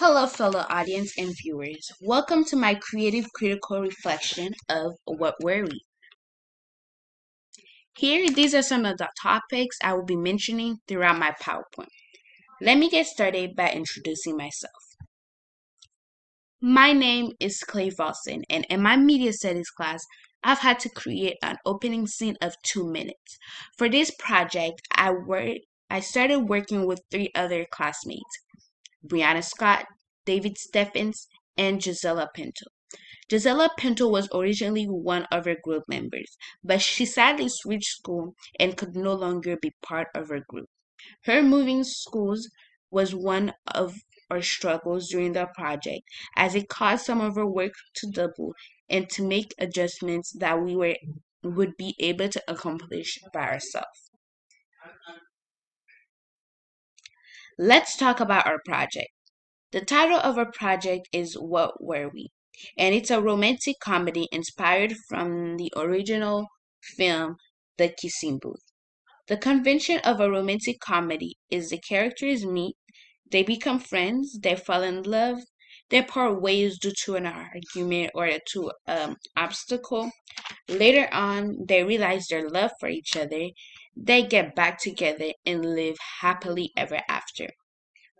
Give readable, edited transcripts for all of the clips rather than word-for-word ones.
Hello, fellow audience and viewers. Welcome to my creative critical reflection of What Were We? Here, these are some of the topics I will be mentioning throughout my PowerPoint. Let me get started by introducing myself. My name is Clay Valcin, and in my media studies class, I've had to create an opening scene of 2 minutes. For this project, I started working with three other classmates, Brianna Scott, David Steffens, and Gisela Pinto. Gisela Pinto was originally one of our group members, but she sadly switched school and could no longer be part of our group. Her moving schools was one of our struggles during the project, as it caused some of our work to double and to make adjustments that would be able to accomplish by ourselves. Let's talk about our project. The title of our project is What Were We? And it's a romantic comedy inspired from the original film The Kissing Booth. The convention of a romantic comedy is the characters meet, they become friends, they fall in love, they part ways due to an argument or to obstacle. Later on, they realize their love for each other, they get back together and live happily ever after.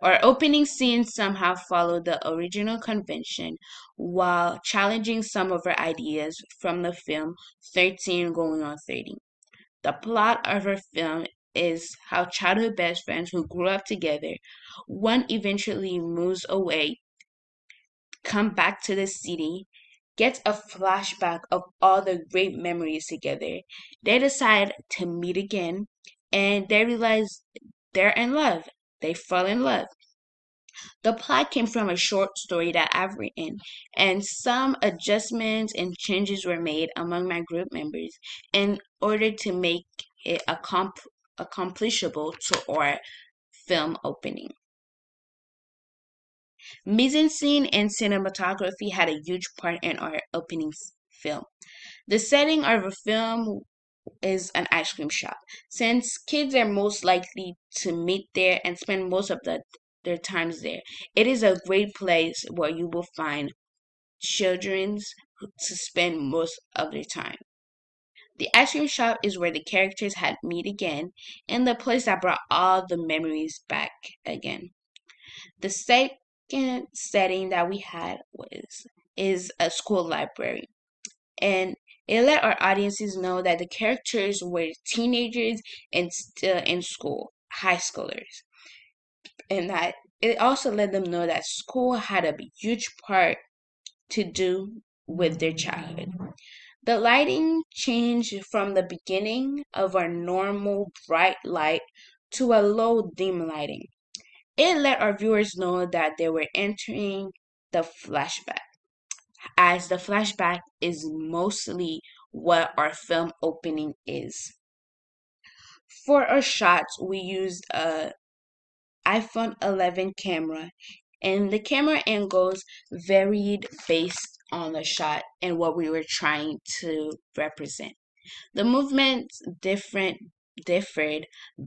Our opening scenes somehow follow the original convention while challenging some of our ideas from the film 13 Going on 30. The plot of our film is how childhood best friends who grew up together, one eventually moves away, come back to the city, gets a flashback of all the great memories together. They decide to meet again and they realize they're in love. They fall in love. The plot came from a short story that I've written, and some adjustments and changes were made among my group members in order to make it accomplishable to our film opening. Mise-en-scene and cinematography had a huge part in our opening film. The setting of a film is an ice cream shop. Since kids are most likely to meet there and spend most of their times there, it is a great place where you will find children's to spend most of their time. The ice cream shop is where the characters had meet again and the place that brought all the memories back again. The second setting that we had was is a school library, and it let our audiences know that the characters were teenagers and still in school, high schoolers, and that it also let them know that school had a huge part to do with their childhood. The lighting changed from the beginning of our normal bright light to a low dim lighting. It let our viewers know that they were entering the flashback, as the flashback is mostly what our film opening is. For our shots, we used a iPhone 11 camera, and the camera angles varied based on the shot and what we were trying to represent. The movements differed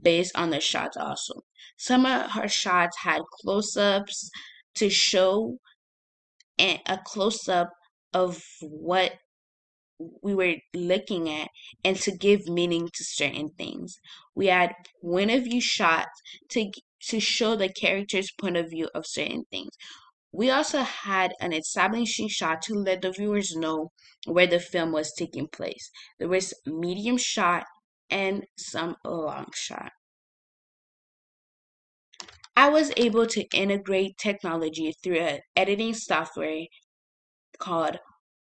based on the shots also. Some of her shots had close-ups to show a close-up of what we were looking at and to give meaning to certain things. We had point of view shots to show the character's point of view of certain things. We also had an establishing shot to let the viewers know where the film was taking place. There was medium shot and some long shot. I was able to integrate technology through an editing software called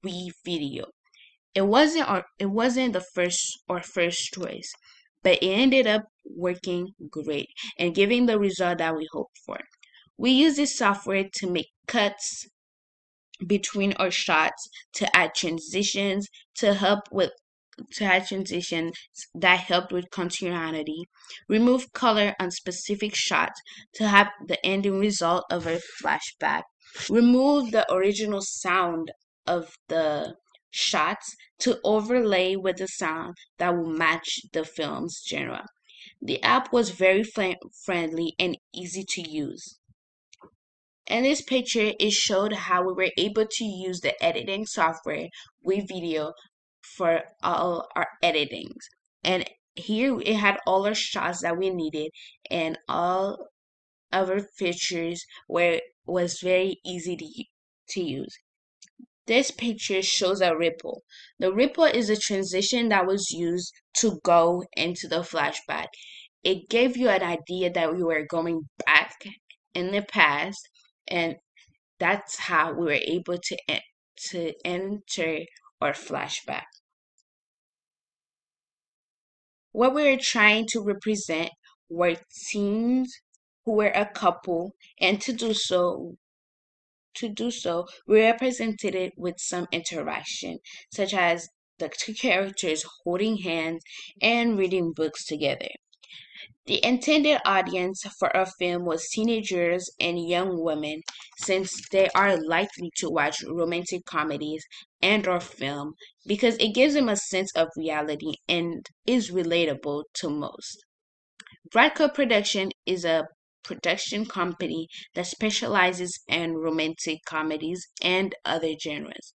WeVideo. It wasn't the first choice, but it ended up working great and giving the result that we hoped for. We use this software to make cuts between our shots, to add transitions, to add transitions that helped with continuity, remove color on specific shots to have the ending result of a flashback, remove the original sound of the shots to overlay with the sound that will match the film's genre. The app was very friendly and easy to use. In this picture, it showed how we were able to use the editing software with video for all our editings. And here it had all our shots that we needed and all other features where it was very easy to use. This picture shows a ripple. The ripple is a transition that was used to go into the flashback. It gave you an idea that we were going back in the past, and that's how we were able to enter our flashback. What we were trying to represent were teens who were a couple, and to do so, we represented it with some interaction, such as the two characters holding hands and reading books together. The intended audience for a film was teenagers and young women, since they are likely to watch romantic comedies and or film because it gives them a sense of reality and is relatable to most. Bradco Production is a production company that specializes in romantic comedies and other genres.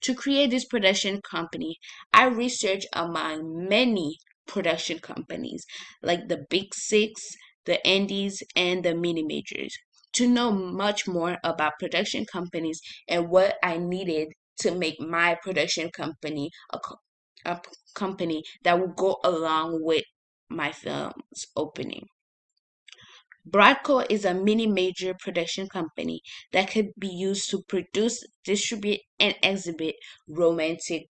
To create this production company, I researched among many production companies like the Big Six, the Indies, and the mini majors to know much more about production companies and what I needed to make my production company a company that will go along with my film's opening. Broadco is a mini major production company that could be used to produce, distribute, and exhibit romantic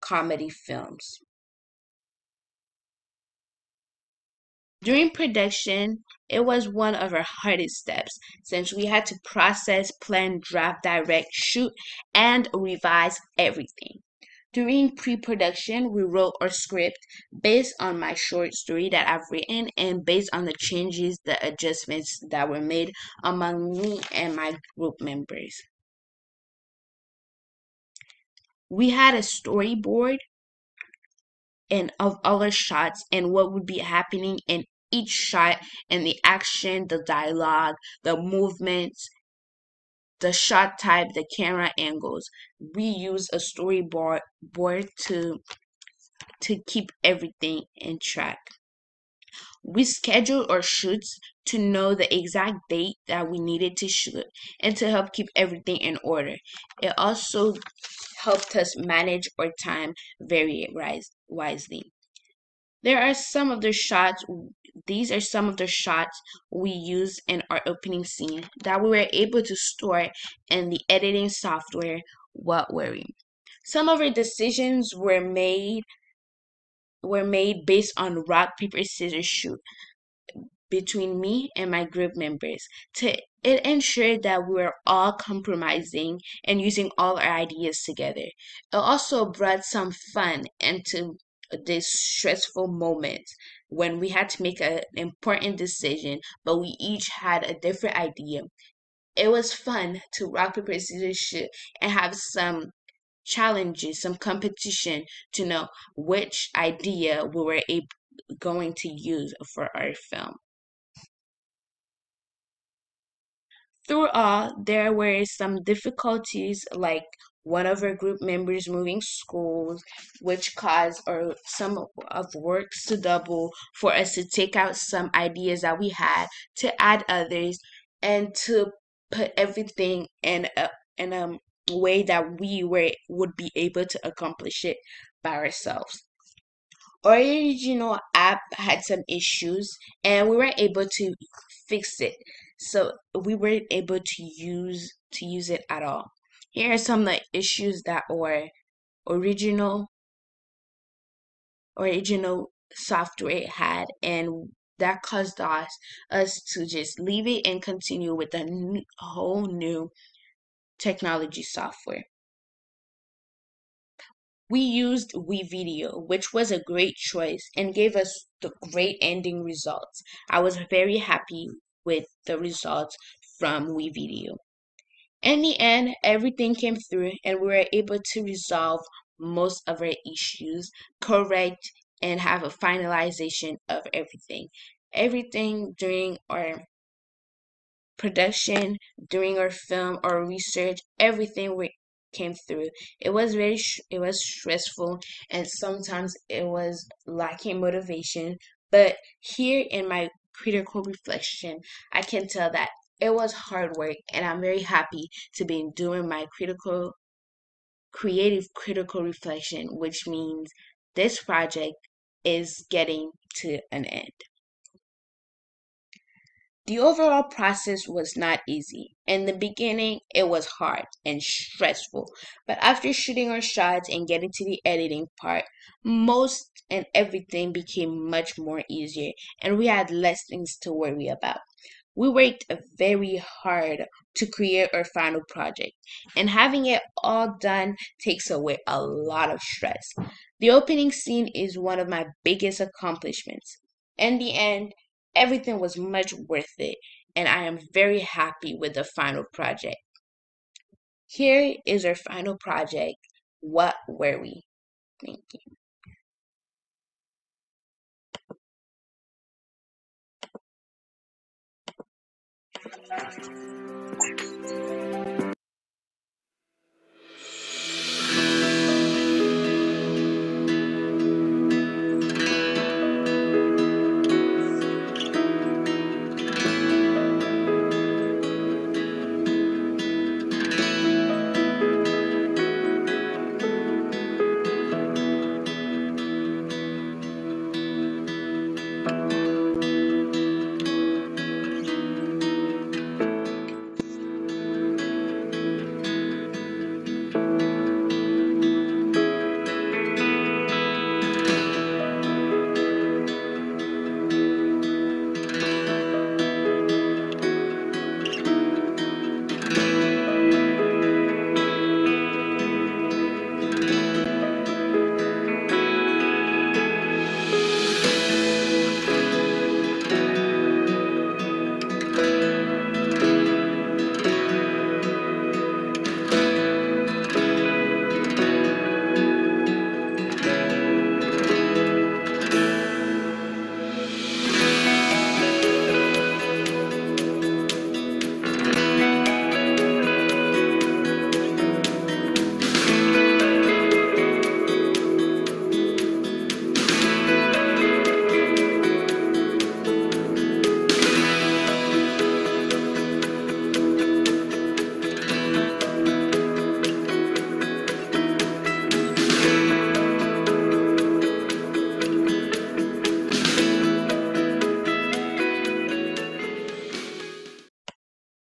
comedy films. During production, it was one of our hardest steps since we had to process, plan, draft, direct, shoot, and revise everything. During pre production, we wrote our script based on my short story that I've written and based on the changes, the adjustments that were made among me and my group members. We had a storyboard and of all our shots and what would be happening in each shot and the action, the dialogue, the movements, the shot type, the camera angles. We use a storyboard board to keep everything in track. We scheduled our shoots to know the exact date that we needed to shoot and to help keep everything in order. It also helped us manage our time very wisely. There are some of the shots, these are some of the shots we used in our opening scene that we were able to store in the editing software while wearing. Some of our decisions were made based on rock, paper, scissors, shoot between me and my group members. It ensured that we were all compromising and using all our ideas together. It also brought some fun into this stressful moment when we had to make an important decision, but we each had a different idea. It was fun to rock, paper, scissors, shoot and have some challenges, some competition to know which idea we were going to use for our film. Through all, there were some difficulties like one of our group members moving schools, which caused or some of works to double for us to take out some ideas that we had to add others and to put everything in a way that we would be able to accomplish it by ourselves. Our original app had some issues and we weren't able to fix it. So we weren't able to use it at all. Here are some of the issues that our original original software had, and that caused us to just leave it and continue with a whole new technology software. We used WeVideo, which was a great choice and gave us the great ending results. I was very happy with the results from WeVideo. In the end, everything came through and we were able to resolve most of our issues, correct, and have a finalization of everything. Everything during our production, during our film, our research, everything we came through. It was it was stressful, and sometimes it was lacking motivation. But here in my critical reflection, I can tell that it was hard work, and I'm very happy to be doing my creative critical reflection, which means this project is getting to an end. The overall process was not easy. In the beginning, it was hard and stressful. But after shooting our shots and getting to the editing part, most and everything became much more easier, and we had less things to worry about. We worked very hard to create our final project, and having it all done takes away a lot of stress. The opening scene is one of my biggest accomplishments. In the end, everything was much worth it, and I am very happy with the final project. Here is our final project. What were we? Thank you.